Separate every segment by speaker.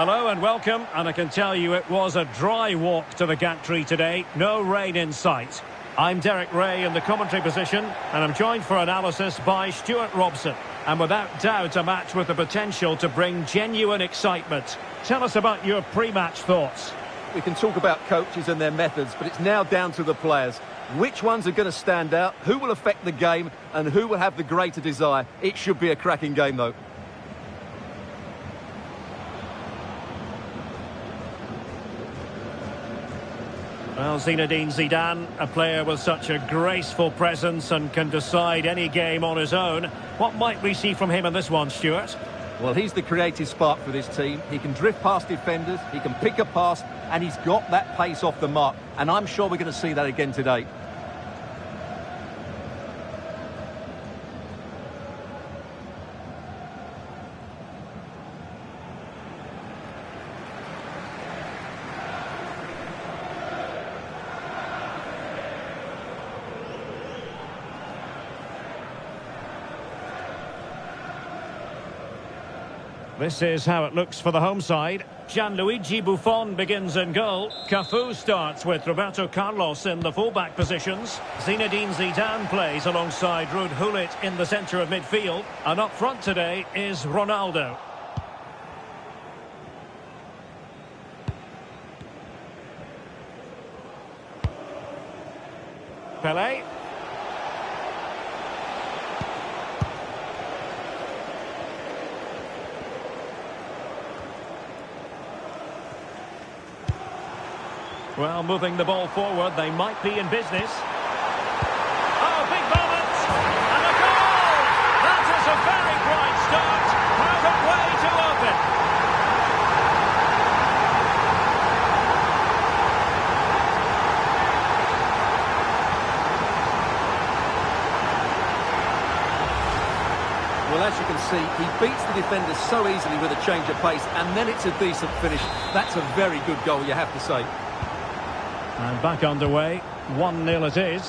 Speaker 1: Hello and welcome, and I can tell you it was a dry walk to the gantry today, no rain in sight. I'm Derek Ray in the commentary position, and I'm joined for analysis by Stuart Robson. And without doubt a match with the potential to bring genuine excitement. Tell us about your pre-match thoughts.
Speaker 2: We can talk about coaches and their methods, but it's now down to the players. Which ones are going to stand out, who will affect the game, and who will have the greater desire? It should be a cracking game though.
Speaker 1: Well, Zinedine Zidane, a player with such a graceful presence and can decide any game on his own. What might we see from him in this one, Stuart?
Speaker 2: Well, he's the creative spark for this team. He can drift past defenders, he can pick a pass, and he's got that pace off the mark. And I'm sure we're going to see that again today.
Speaker 1: This is how it looks for the home side. Gianluigi Buffon begins in goal. Cafu starts with Roberto Carlos in the fullback positions. Zinedine Zidane plays alongside Ruud Gullit in the centre of midfield. And up front today is Ronaldo. Pelé. Well, moving the ball forward, they might be in business. Oh, big moment! And a goal! That is a very bright start. Perfect way to open.
Speaker 2: Well, as you can see, he beats the defenders so easily with a change of pace, and then it's a decent finish. That's a very good goal, you have to say.
Speaker 1: And back underway, 1-0 it is.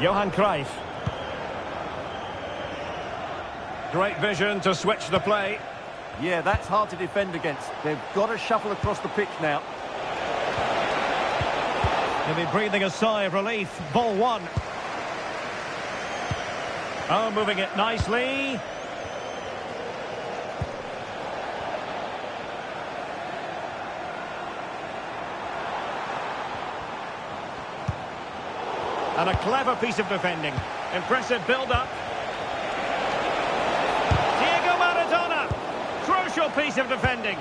Speaker 1: Johan Cruyff. Great vision to switch the play.
Speaker 2: Yeah, that's hard to defend against. They've got to shuffle across the pitch now.
Speaker 1: He'll be breathing a sigh of relief. Ball one. Oh, moving it nicely. And a clever piece of defending. Impressive build-up. Diego Maradona. Crucial piece of defending.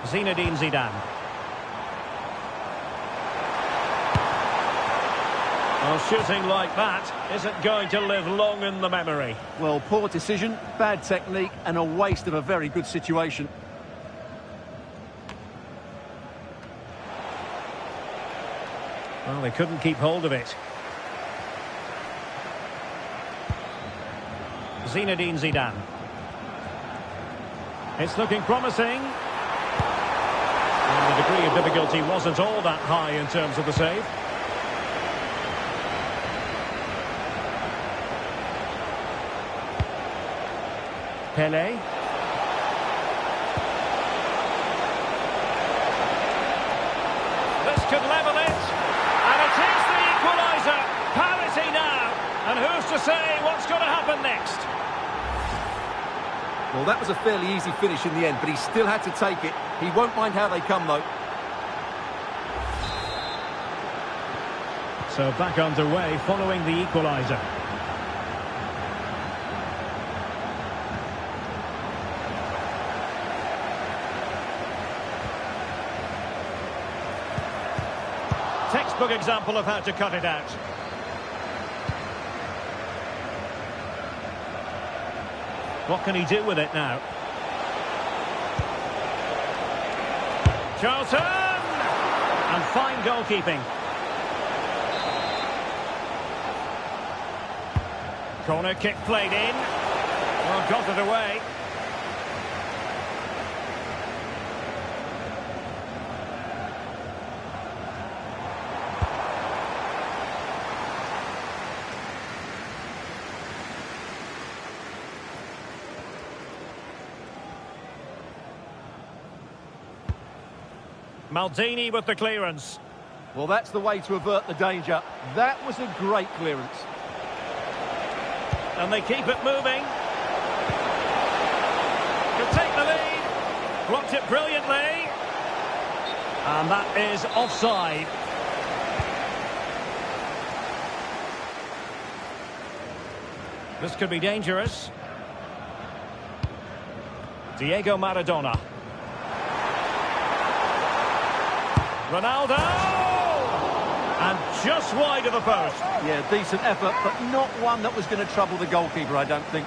Speaker 1: Zinedine Zidane. Well, shooting like that isn't going to live long in the memory.
Speaker 2: Well, poor decision, bad technique, and a waste of a very good situation.
Speaker 1: Well, they couldn't keep hold of it. Zinedine Zidane. It's looking promising. And the degree of difficulty wasn't all that high in terms of the save. Pelé. This could level it. And it is the equaliser. Parity now. And who's to say what's going to happen next?
Speaker 2: Well, that was a fairly easy finish in the end, but he still had to take it. He won't mind how they come, though.
Speaker 1: So back underway following the equaliser. Textbook example of how to cut it out. What can he do with it now? Charlton! And fine goalkeeping. Corner kick played in. Well, got it away. Maldini with the clearance.
Speaker 2: Well, that's the way to avert the danger. That was a great clearance.
Speaker 1: And they keep it moving. Could take the lead. Blocked it brilliantly. And that is offside. This could be dangerous. Diego Maradona. Ronaldo! And just wide of the post.
Speaker 2: Yeah, decent effort, but not one that was going to trouble the goalkeeper, I don't think.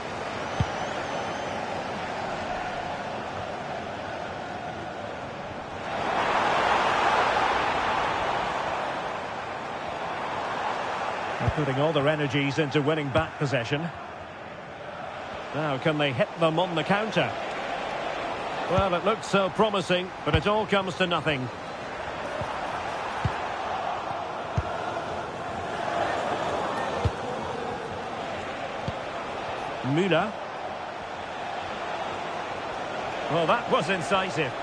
Speaker 1: They're putting all their energies into winning back possession. Now, can they hit them on the counter? Well, it looked so promising, but it all comes to nothing. Müller. Well, that was incisive.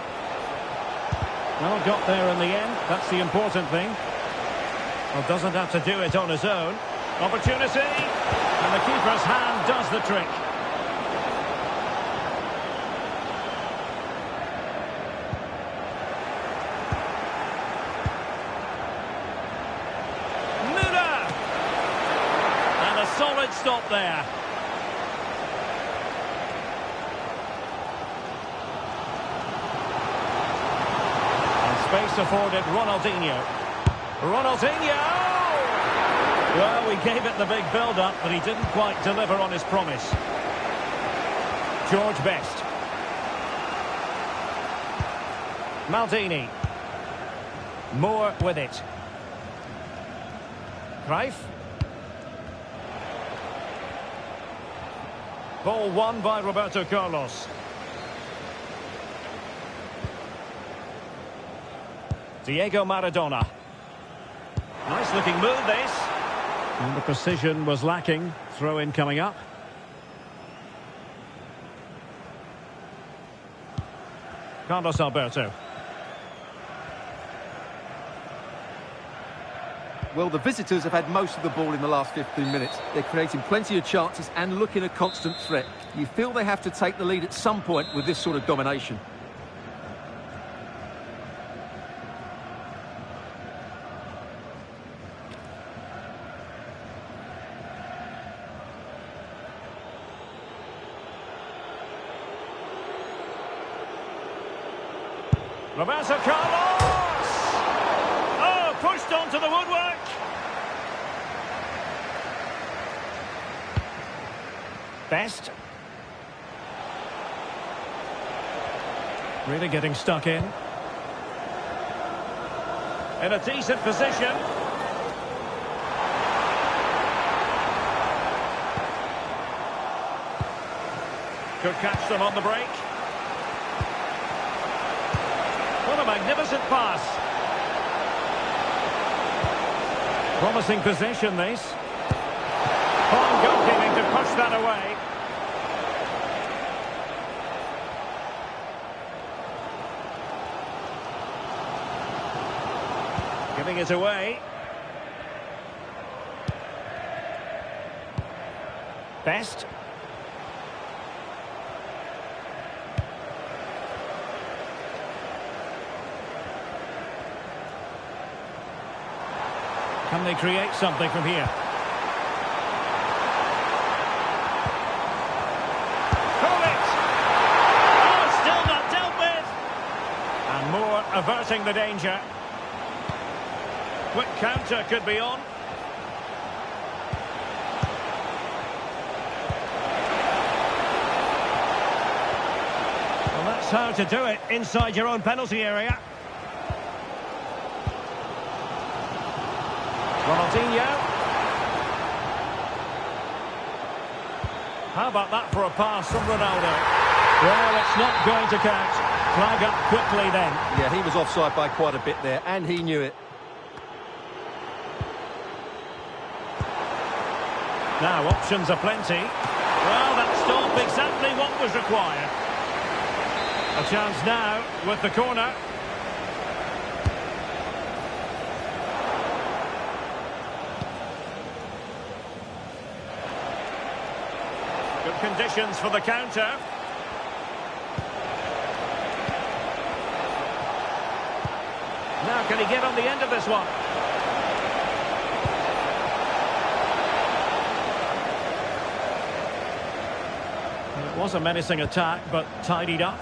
Speaker 1: Well, got there in the end. That's the important thing. Well, doesn't have to do it on his own. Opportunity. And the keeper's hand does the trick. Müller. And a solid stop there. Space afforded Ronaldinho. Ronaldinho! Well, we gave it the big build-up, but he didn't quite deliver on his promise. George Best. Maldini. Moore with it. Cruyff. Ball won by Roberto Carlos. Diego Maradona. Nice looking move this. And the precision was lacking. Throw in coming up. Carlos Alberto.
Speaker 2: Well, the visitors have had most of the ball in the last 15 minutes. They're creating plenty of chances and looking a constant threat. You feel they have to take the lead at some point with this sort of domination.
Speaker 1: Roberto Carlos! Oh, pushed onto the woodwork! Best. Really getting stuck in. In a decent position. Could catch them on the break. What a magnificent pass. Promising possession, this. Fine goalkeeping to push that away. Giving it away. Best. Can they create something from here? Hold it! Oh, still not dealt with! And Moore averting the danger. Quick counter could be on. Well, that's how to do it inside your own penalty area. Ronaldinho. How about that for a pass from Ronaldo? Well, it's not going to count. Flag up quickly then.
Speaker 2: Yeah, he was offside by quite a bit there, and he knew it.
Speaker 1: Now, options are plenty. Well, that stopped exactly what was required. A chance now with the corner. conditions for the counter. Now, can he get on the end of this one? Well, it was a menacing attack, but tidied up.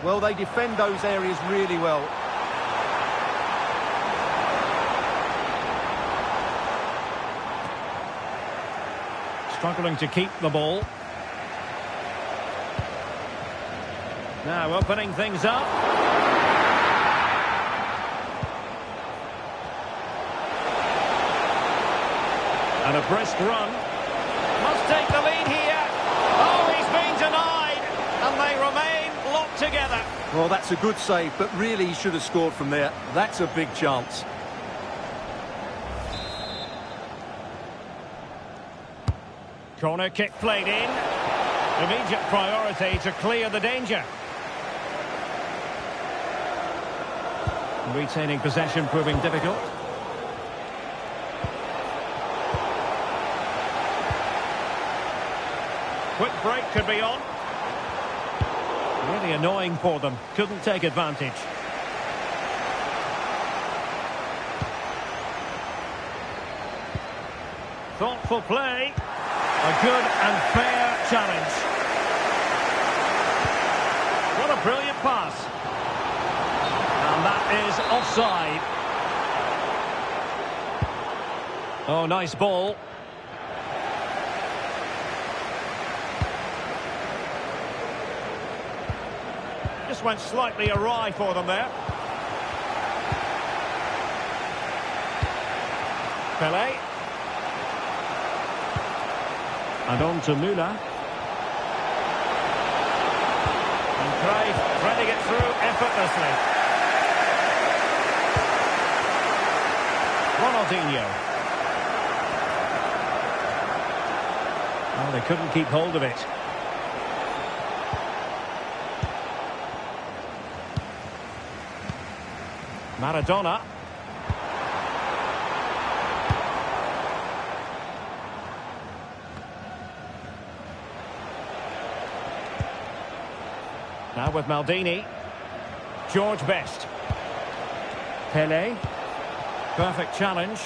Speaker 2: Well, they defend those areas really well.
Speaker 1: Struggling to keep the ball. Now opening things up. And a brisk run. Must take the lead here. Oh, he's been denied. And they remain locked together.
Speaker 2: Well, that's a good save, but really he should have scored from there. That's a big chance.
Speaker 1: Corner kick played in. Immediate priority to clear the danger. Retaining possession proving difficult. Quick break could be on. Really annoying for them. Couldn't take advantage. Thoughtful play. A good and fair challenge. What a brilliant pass. And that is offside. Oh, nice ball. Just went slightly awry for them there. Pelé. And on to Müller. And Cruyff threading it through effortlessly. Ronaldinho. Oh, they couldn't keep hold of it. Maradona. Now with Maldini. George Best. Pelé. Perfect challenge.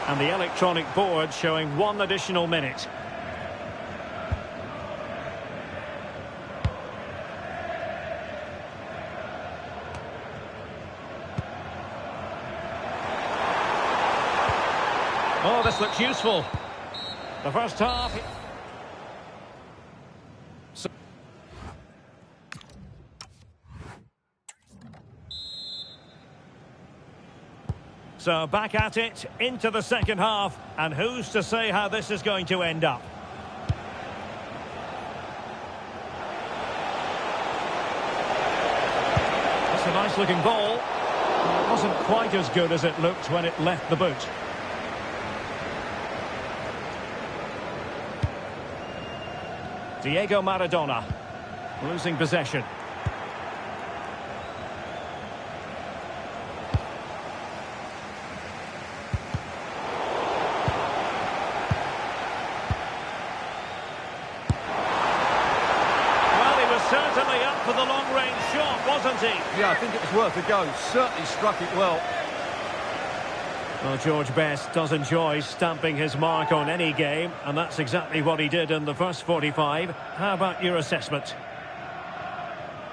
Speaker 1: And the electronic board showing 1 additional minute. Oh, this looks useful. The first half. So back at it, into the second half, and who's to say how this is going to end up? It's a nice looking ball. It wasn't quite as good as it looked when it left the boot. Diego Maradona, losing possession. Well, he was certainly up for the long-range shot, wasn't he?
Speaker 2: Yeah, I think it was worth a go. Certainly struck it well.
Speaker 1: Well, George Best does enjoy stamping his mark on any game, and that's exactly what he did in the first 45. How about your assessment?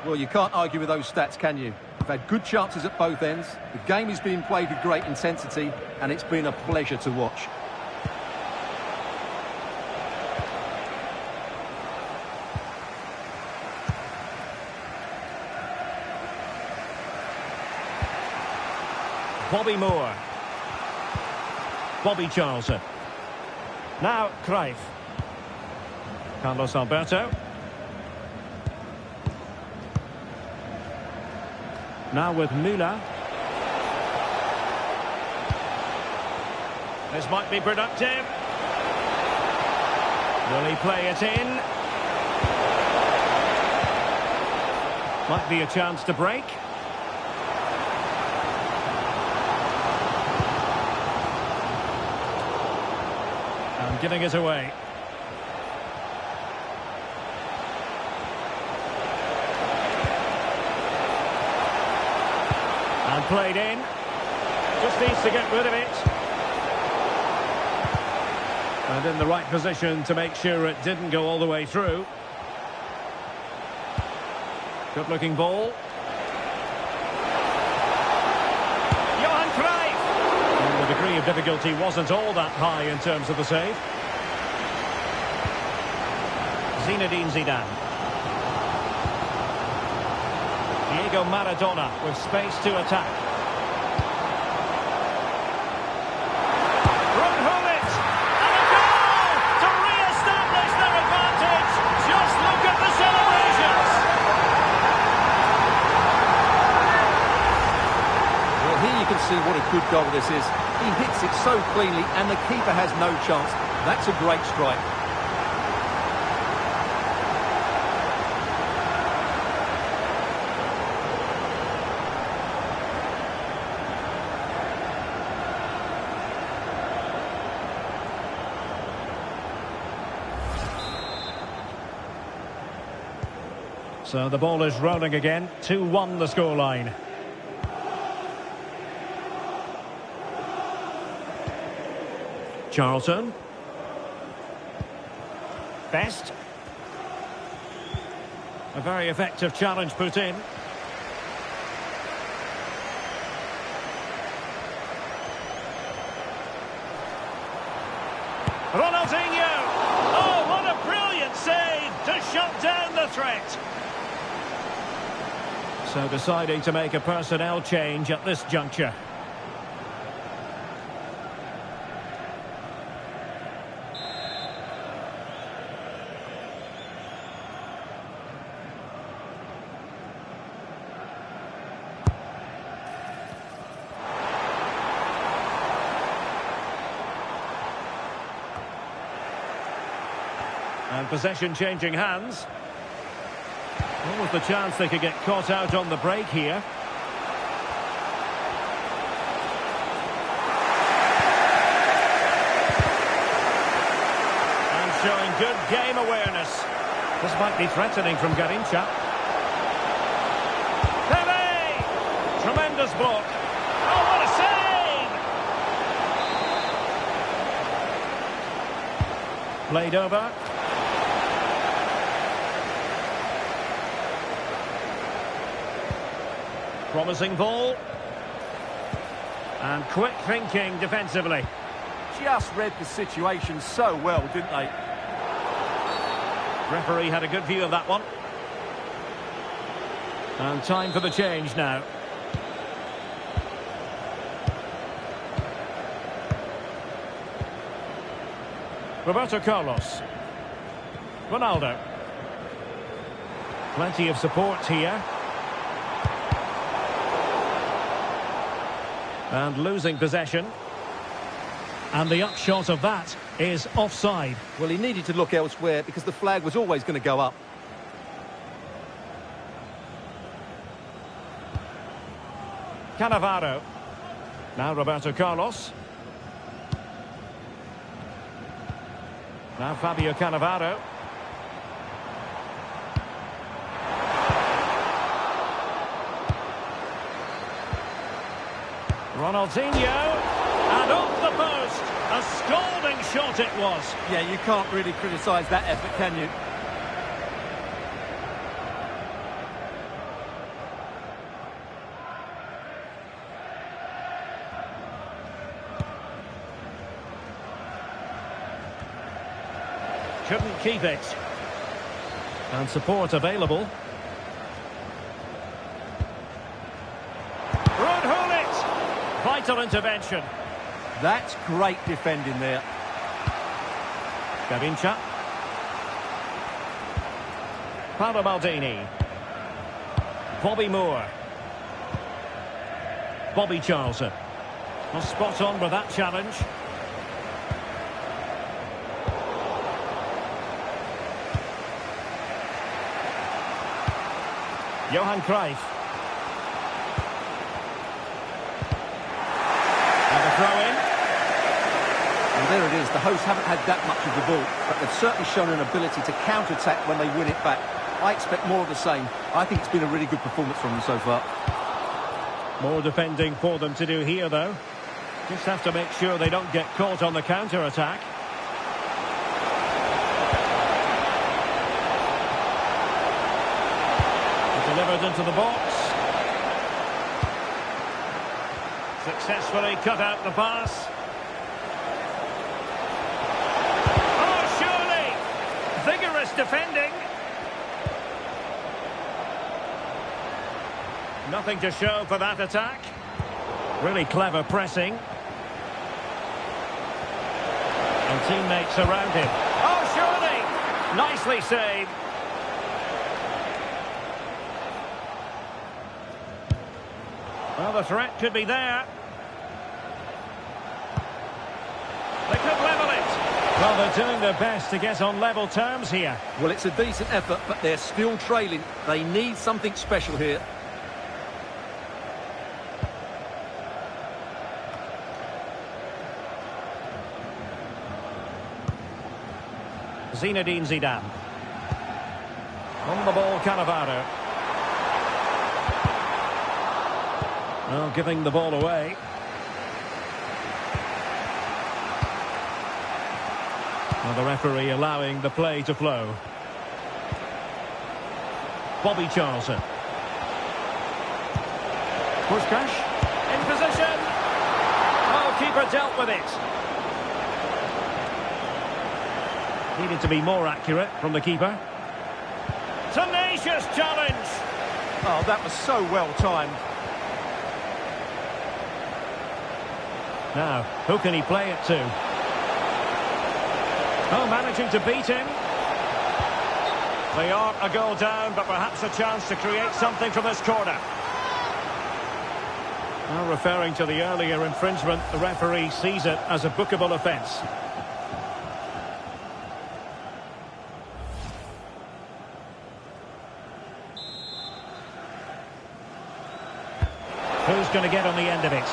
Speaker 2: Well, you can't argue with those stats, can you? We've had good chances at both ends. The game is being played with great intensity, and it's been a pleasure to watch.
Speaker 1: Bobby Moore. Bobby Charlton. Now Cruyff. Carlos Alberto. Now with Müller. This might be productive. Will he play it in? Might be a chance to break. Giving it away. played in. Just needs to get rid of it. And in the right position to make sure it didn't go all the way through. Good looking ball. Johan Cruyff. And the degree of difficulty wasn't all that high in terms of the save. Zinedine Zidane. Diego Maradona with space to attack. Ruud Gullit. And a goal to re-establish their advantage. Just look at the celebrations.
Speaker 2: Well, here you can see what a good goal this is. He hits it so cleanly and the keeper has no chance. That's a great strike.
Speaker 1: So the ball is rolling again. 2-1 the scoreline. Charlton. Best. A very effective challenge put in. Ronaldinho! Oh, what a brilliant save to shut down the threat. So deciding to make a personnel change at this juncture. And possession changing hands. What was the chance they could get caught out on the break here? And showing good game awareness. This might be threatening from Garrincha. Pele! Tremendous block. Oh, what a save! Played over. Promising ball. And quick thinking defensively.
Speaker 2: Just read the situation so well, didn't they?
Speaker 1: Referee had a good view of that one. And time for the change now. Roberto Carlos. Ronaldo. Plenty of support here. And losing possession. And the upshot of that is offside.
Speaker 2: Well, he needed to look elsewhere because the flag was always going to go up.
Speaker 1: Cannavaro. Now Roberto Carlos. Now Fabio Cannavaro. Ronaldinho. And off the post. A scalding shot it was.
Speaker 2: Yeah, you can't really criticise that effort, can you?
Speaker 1: Couldn't keep it. And support available. Ruud Gullit. Vital intervention.
Speaker 2: That's great defending there.
Speaker 1: Garrincha. Paolo Maldini. Bobby Moore. Bobby Charlton. Well, spot on with that challenge. Johan Cruyff. And a throw-in.
Speaker 2: And there it is. The hosts haven't had that much of the ball, but they've certainly shown an ability to counter-attack when they win it back. I expect more of the same. I think it's been a really good performance from them so far.
Speaker 1: More defending for them to do here, though. Just have to make sure they don't get caught on the counter-attack. Delivered into the box. Successfully cut out the pass. Oh, surely! Vigorous defending. Nothing to show for that attack. Really clever pressing. And teammates around him. Oh, surely! Nicely saved. Well, the threat could be there. They could level it. Well, they're doing their best to get on level terms here.
Speaker 2: Well, it's a decent effort, but they're still trailing. They need something special here.
Speaker 1: Zinedine Zidane. On the ball, Cannavaro. Well, giving the ball away. Well, the referee allowing the play to flow. Bobby Charlton. Puskás in position. Oh, keeper dealt with it. Needed to be more accurate from the keeper. Tenacious challenge.
Speaker 2: Oh, that was so well timed.
Speaker 1: Now, who can he play it to? Oh, managing to beat him. They are a goal down, but perhaps a chance to create something from this corner. Now, referring to the earlier infringement, the referee sees it as a bookable offence. Who's going to get on the end of it?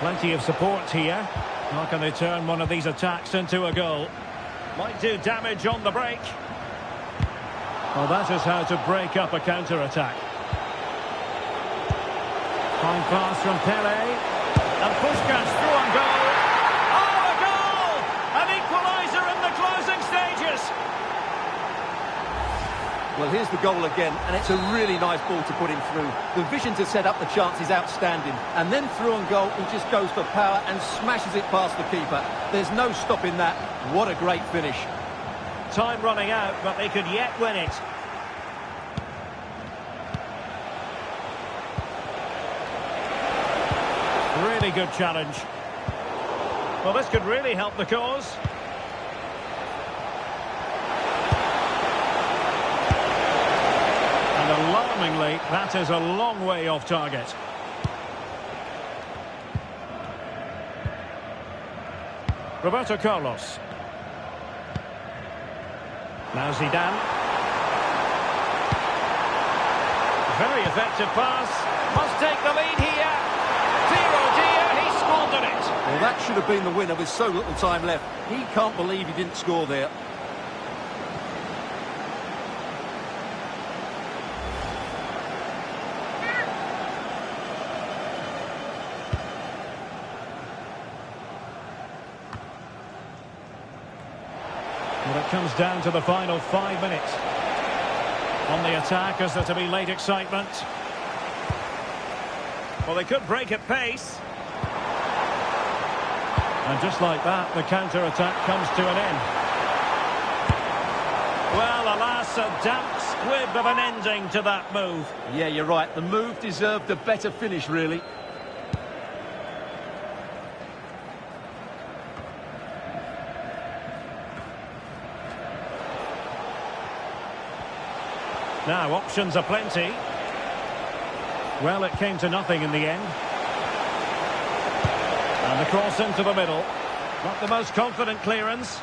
Speaker 1: Plenty of support here. How can they turn one of these attacks into a goal? Might do damage on the break. Well, that is how to break up a counter-attack. Fine pass from Pelé. And Puskás through on goal. Oh, a goal! An equaliser in the closing stages.
Speaker 2: Well, here's the goal again, and it's a really nice ball to put him through. The vision to set up the chance is outstanding. And then through on goal, he just goes for power and smashes it past the keeper. There's no stopping that. What a great finish.
Speaker 1: Time running out, but they could yet win it. Really good challenge. Well, this could really help the cause. Alarmingly, that is a long way off target. Roberto Carlos. Now Zidane. Very effective pass. Must take the lead here. Dear oh dear, he squandered it.
Speaker 2: Well, that should have been the winner with so little time left. He can't believe he didn't score there.
Speaker 1: Well, it comes down to the final 5 minutes. On the attack, is there to be late excitement? Well, they could break at pace. And just like that, the counter-attack comes to an end. Well, alas, a damp squib of an ending to that move.
Speaker 2: Yeah, you're right. The move deserved a better finish, really.
Speaker 1: Now, options are plenty. Well, it came to nothing in the end. And the cross into the middle. Not the most confident clearance.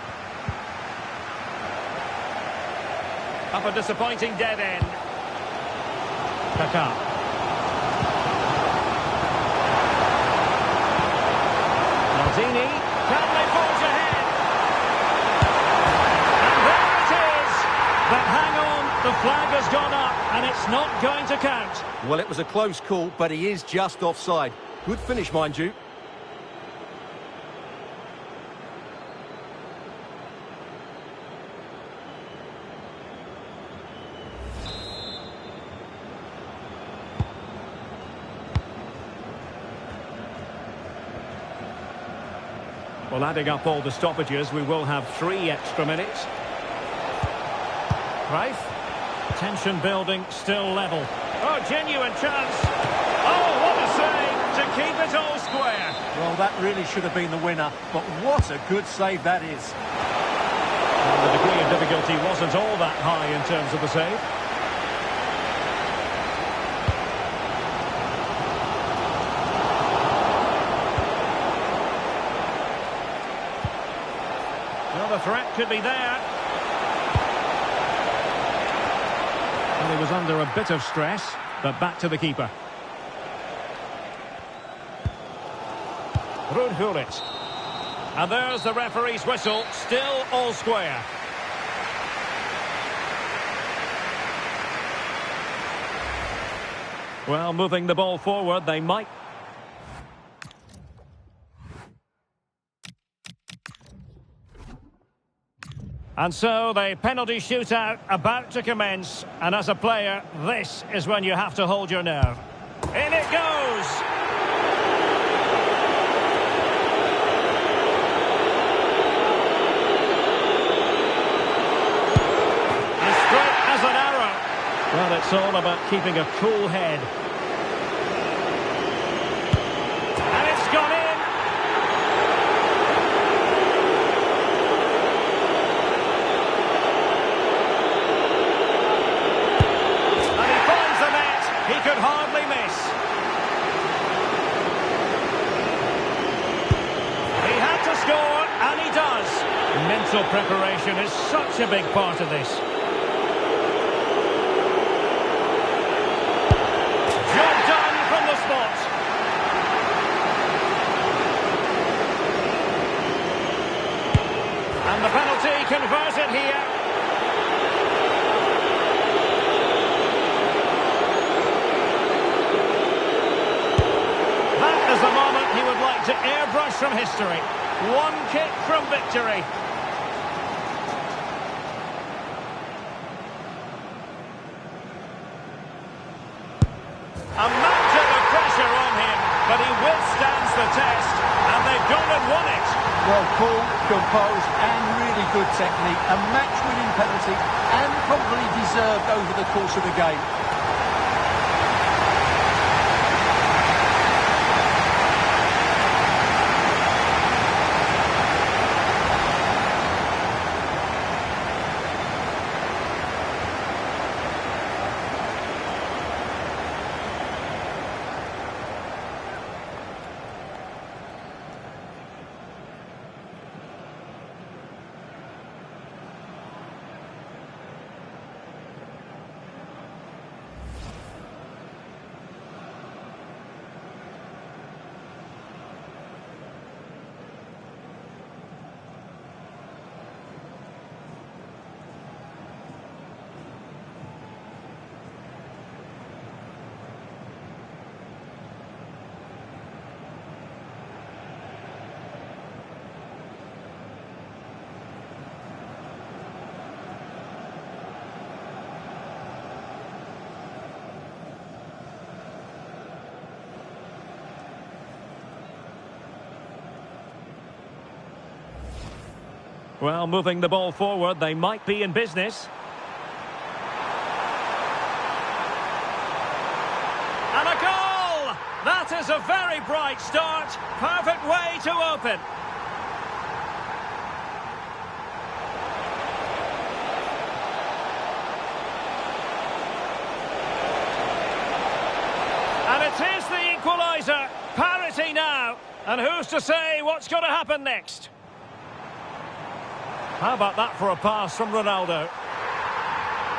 Speaker 1: Up a disappointing dead end. Kaká. Maldini. Can they forge ahead? And there it is! But hang on, the flag has gone up and it's not going to count.
Speaker 2: Well, it was a close call, but he is just offside. Good finish, mind you.
Speaker 1: Well, adding up all the stoppages, we will have 3 extra minutes. Cruyff. Tension building, still level. Oh, genuine chance. Oh, what a save to keep it all square.
Speaker 2: Well, that really should have been the winner, but what a good save that is.
Speaker 1: Well, the degree of difficulty wasn't all that high in terms of the save. Well, the threat could be there. Well, he was under a bit of stress, but back to the keeper. Ruud Gullit. And there's the referee's whistle, still all square. Well, moving the ball forward, they might... And so the penalty shootout about to commence. And as a player, this is when you have to hold your nerve. In it goes! And straight as an arrow. Well, it's all about keeping a cool head. And it's gone in! He could hardly miss. He had to score, and he does. Mental preparation is such a big part of this. Job done from the spot. And the penalty converted here. Is the moment he would like to airbrush from history. One kick from victory. A mountain of pressure on him, but he withstands the test, and they've gone and won it.
Speaker 2: Well, cool, composed, and really good technique. A match-winning penalty, and probably deserved over the course of the game.
Speaker 1: Well, moving the ball forward, they might be in business. And a goal! That is a very bright start. Perfect way to open. It is the equaliser. Parity now. And who's to say what's going to happen next? How about that for a pass from Ronaldo?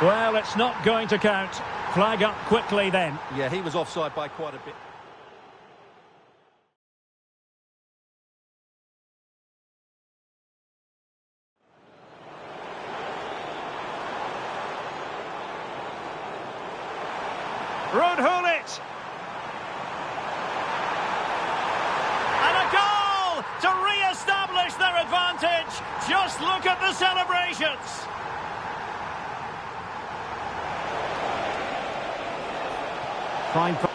Speaker 1: Well, it's not going to count. Flag up quickly then.
Speaker 2: Yeah, he was offside by quite a bit.
Speaker 1: Ruud Gullit. And a goal to re-establish their advantage. Just look at the celebrations. Fine.